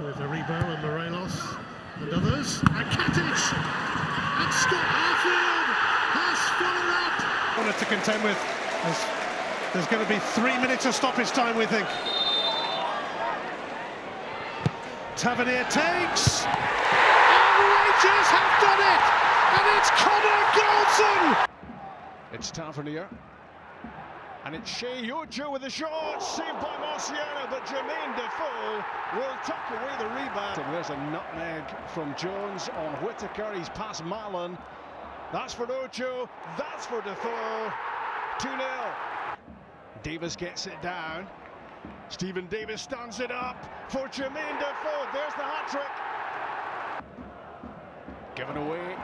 with Aribo and Morelos and others. And Katic! And Scott Arfield has followed up! Wanted to contend with. There's going to be 3 minutes of stoppage time, we think. Tavernier takes, and Rangers have done it, and it's Connor Goldson. It's Tavernier, and it's Shea Yojo with a shot, saved by Marciano, but Jermaine Defoe will tuck away the rebound. And there's a nutmeg from Jones on Whittaker. He's past Mallon. That's for Ojo, that's for Defoe. 2-0. Davis gets it down. Stephen Davis stands it up for Jermaine Defoe. There's the hat-trick. Given away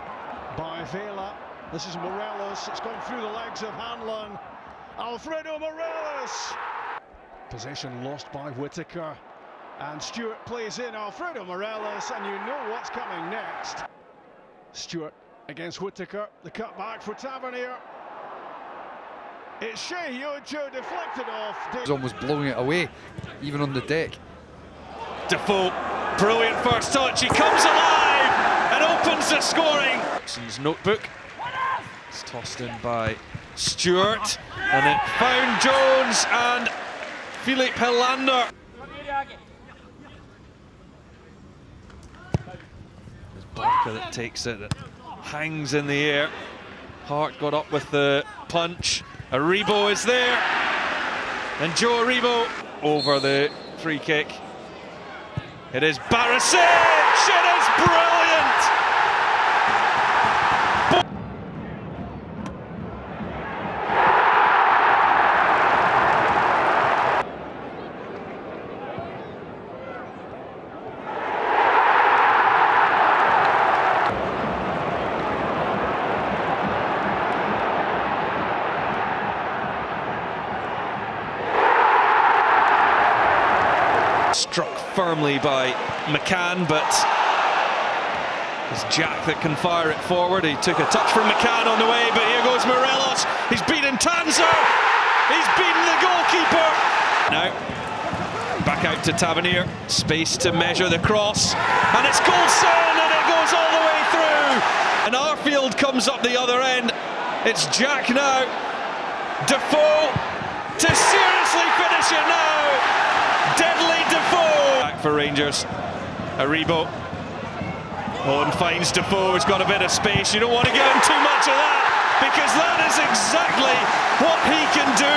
by Vela. This is Morelos. It's gone through the legs of Hanlon. Alfredo Morelos. Possession lost by Whittaker. And Stewart plays in Alfredo Morelos, and you know what's coming next. Stewart against Whittaker. The cutback for Tavernier. It's Shea Yojo deflected off. He's almost blowing it away, even on the deck. Defoe, brilliant first touch. He comes alive and opens the scoring. Jackson's notebook. It's tossed in by Stewart, and it found Jones and Filip Helander. There's Barker that takes it, that hangs in the air. Hart got up with the punch. Aribo is there, and Joe Aribo over the free kick. It is Barisic, it is brilliant! Struck firmly by McCann, but it's Jack that can fire it forward. He took a touch from McCann on the way, but here goes Morelos. He's beaten Tanzer. He's beaten the goalkeeper. Now, back out to Tavernier. Space to measure the cross. And it's Goldson, and it goes all the way through. And Arfield comes up the other end. It's Jack now. Defoe to seriously finish it now. Deadly Defoe! Back for Rangers. Aribo. Owen finds Defoe. He's got a bit of space. You don't want to give him too much of that, because that is exactly what he can do.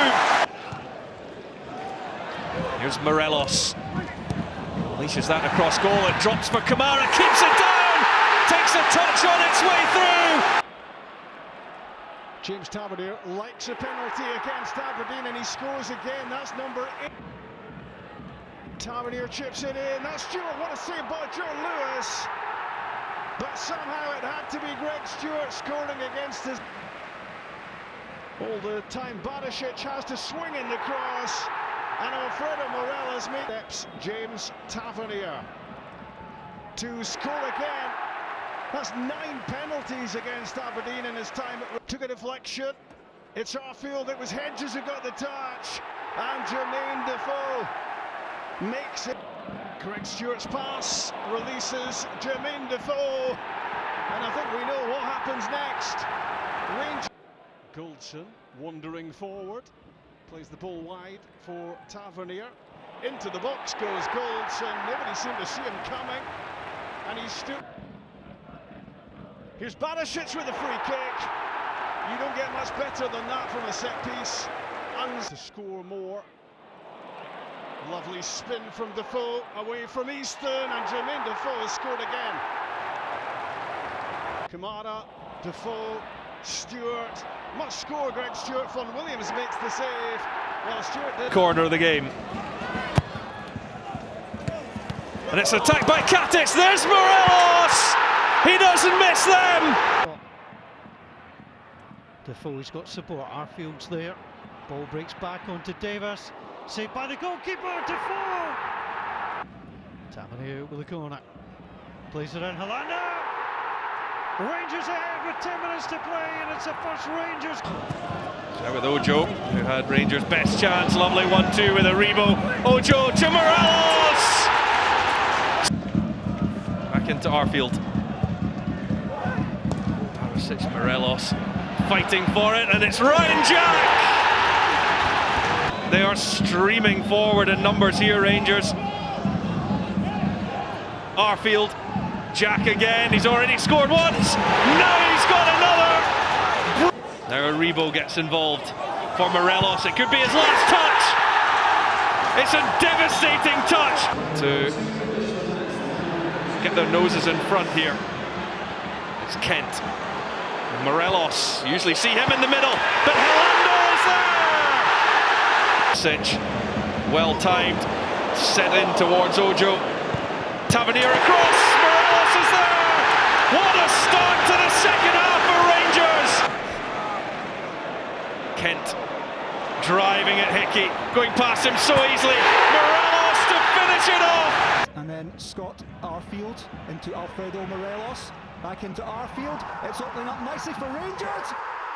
Here's Morelos. Unleashes that across goal. It drops for Kamara. Keeps it down. Takes a touch on its way through. James Tavernier likes a penalty against Aberdeen, and he scores again. That's number 8. Tavernier chips it in. That's Stewart. What a save by Joe Lewis. But somehow it had to be Greg Stewart scoring against his. All the time Barisic has to swing in the cross. And Alfredo Morelos makes steps. James Tavernier to score again. That's 9 penalties against Aberdeen in his time. It took a deflection. It's Arfield. It was Hedges who got the touch. And Jermaine Defoe makes it. Greg Stewart's pass releases Jermaine Defoe, and I think we know what happens next. Goldson wandering forward, plays the ball wide for Tavernier. Into the box goes Goldson. Nobody seemed to see him coming, and he's stood. Here's Barisic with a free kick. You don't get much better than that from a set piece. And to score more. Lovely spin from Defoe, away from Easton, and Jermaine Defoe has scored again. Kamara, Defoe, Stewart, must score Greg Stewart. Von Williams makes the save. Well, Stewart did. Corner of the game. And it's attacked by Katic. There's Morelos! He doesn't miss them! Defoe's got support. Arfield's there. Ball breaks back onto Davis. Saved by the goalkeeper, Defoe! Tavernier with the corner. Plays it in, Helander! Rangers ahead with 10 minutes to play, and it's the first Rangers. Now with Ojo, who had Rangers' best chance. Lovely 1-2 with Aribo. Ojo to Morelos! to Arfield. Barisic, Morelos fighting for it, and it's Ryan Jack! They are streaming forward in numbers here, Rangers. Arfield, Jack again, he's already scored once, now he's got another! Now Aribo gets involved for Morelos, it could be his last touch! It's a devastating touch! To get their noses in front here, it's Kent. Morelos, usually see him in the middle, but Helander is there! Barisic, well timed, set in towards Ojo. Tavernier across, Morelos is there! What a start to the second half for Rangers! Kent driving at Hickey, going past him so easily. Morelos to finish it off! And then Scott Arfield into Alfredo Morelos, back into Arfield. It's opening up nicely for Rangers.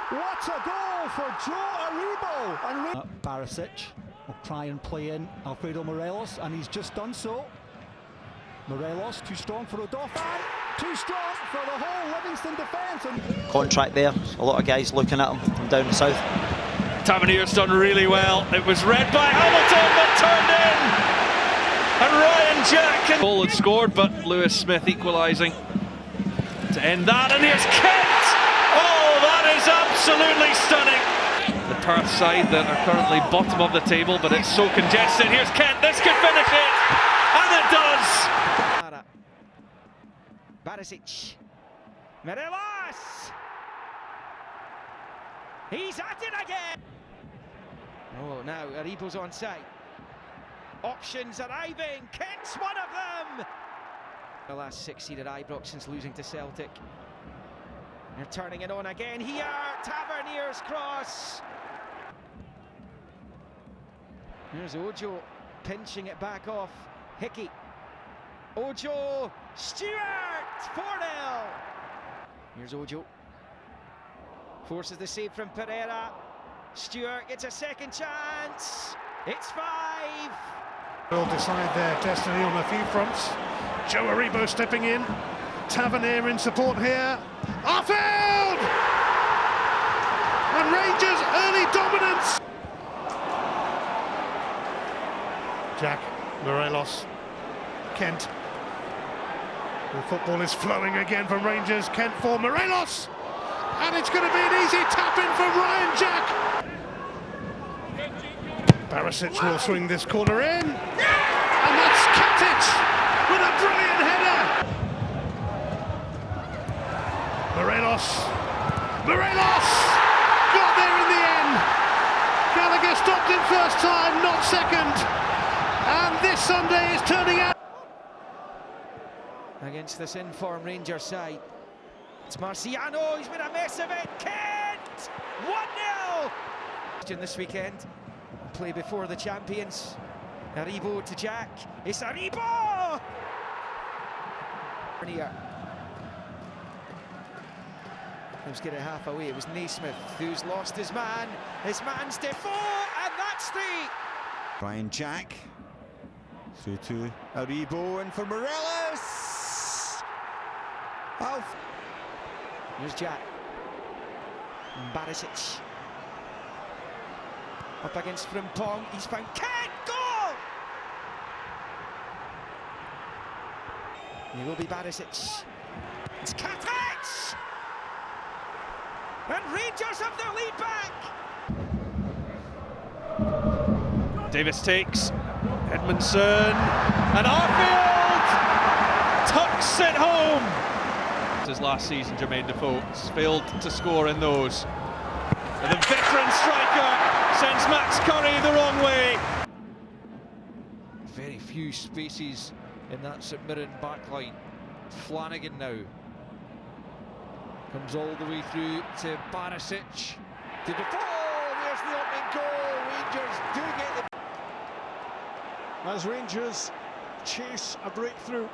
What a goal for Joe Aribo! And Barisic will try and play in Alfredo Morelos, and he's just done so. Morelos too strong for Odoffan, too strong for the whole Livingston defence. Contract there, a lot of guys looking at him from down the south. Tavernier's done really well. It was read by Hamilton, but turned in. And Ryan Jack. Goal had scored, but Lewis Smith equalising to end that. And here's Kent. Oh, that is absolutely stunning. The Perth side that are currently bottom of the table, but it's so congested. Here's Kent. This could finish it. And it does. Barisic. Morelos. He's at it again. Oh, now Aribo's on side. Options arriving. Kent's one of them. The last 6 seed at Ibrox since losing to Celtic. They're turning it on again here. Tavernier's cross. Here's Ojo pinching it back off. Hickey. Ojo. Stewart. 4-0. Here's Ojo. Forces the save from Pereira. Stewart gets a second chance. It's 5. Will decide their destiny on a few fronts. Joe Aribo stepping in. Tavernier in support here. Arfield! And Rangers early dominance. Jack, Morelos, Kent. The football is flowing again from Rangers. Kent for Morelos. And it's going to be an easy tap-in from Ryan Jack. Barisic will swing this corner in. And that's Katic with a brilliant header. Morelos got there in the end. Gallagher stopped him first time, not second. And this Sunday is turning out. Against this in-form Rangers side. It's Marciano, he's made a mess of it. Kent! 1-0! This weekend, play before the champions. Aribo to Jack. It's Aribo! Let's get it half away. It was Naismith who's lost his man. His man's Defoe, and that's the... Ryan Jack. Through to Aribo and for Morelos. Alf. Here's Jack. Barisic. Up against Frimpong. He's found Kent. Goal! It will be Barisic. It's Katic! And Rangers have their lead back. Davis takes. Edmondson. And Arfield tucks it home. His last season, Jermaine Defoe has failed to score in those. And the veteran striker sends Max Curry the wrong way. Very few spaces in that St Mirren backline. Flanagan now comes all the way through to Barisic. To Defoe, there's the opening goal. Rangers do get the... As Rangers chase a breakthrough.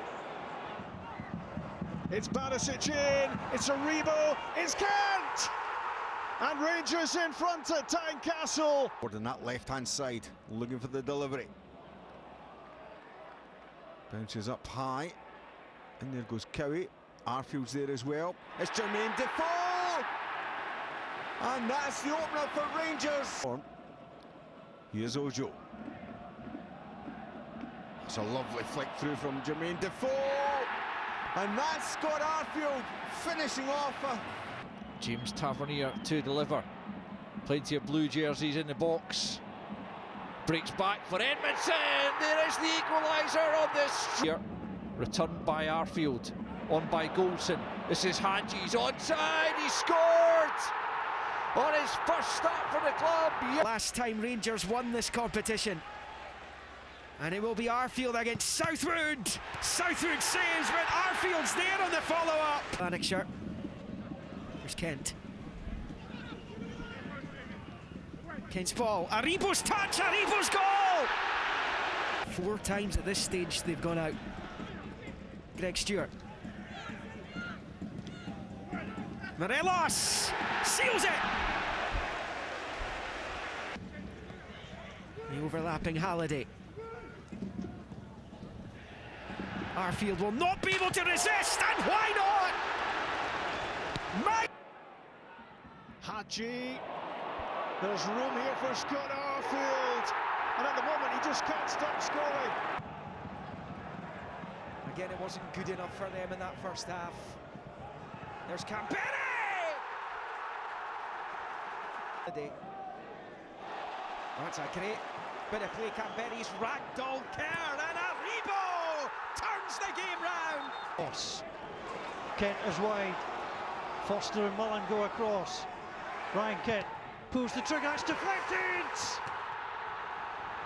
It's Barisic in, it's Aribo, it's Kent! And Rangers in front at Tynecastle. On that left-hand side, looking for the delivery. Bounces up high. And there goes Cowie. Arfield's there as well. It's Jermaine Defoe! And that's the opener for Rangers. Here's Ojo. It's a lovely flick through from Jermaine Defoe. And that's Scott Arfield finishing off. James Tavernier to deliver. Plenty of blue jerseys in the box. Breaks back for Edmondson. There is the equaliser on this. Here, returned by Arfield. On by Goldson. This is Hadji's onside. He scored on his first start for the club. Last time Rangers won this competition. And it will be Arfield against Southwood. Southwood saves, but Arfield's there on the follow-up. Lanarkshire. Here's Kent. Kent's ball. Aribo's touch. Aribo's goal. 4 times at this stage they've gone out. Greg Stewart. Morelos seals it. The overlapping Halliday. Arfield will not be able to resist, and why not? Hadji. There's room here for Scott Arfield, and at the moment he just can't stop scoring. Again, it wasn't good enough for them in that first half. There's Camperi! That's a great bit of play. Camperi's ragdoll Kerr, and Aribo turns the game round. Kent is wide. Foster and Mullen go across. Ryan Kent pulls the trigger, it's deflected!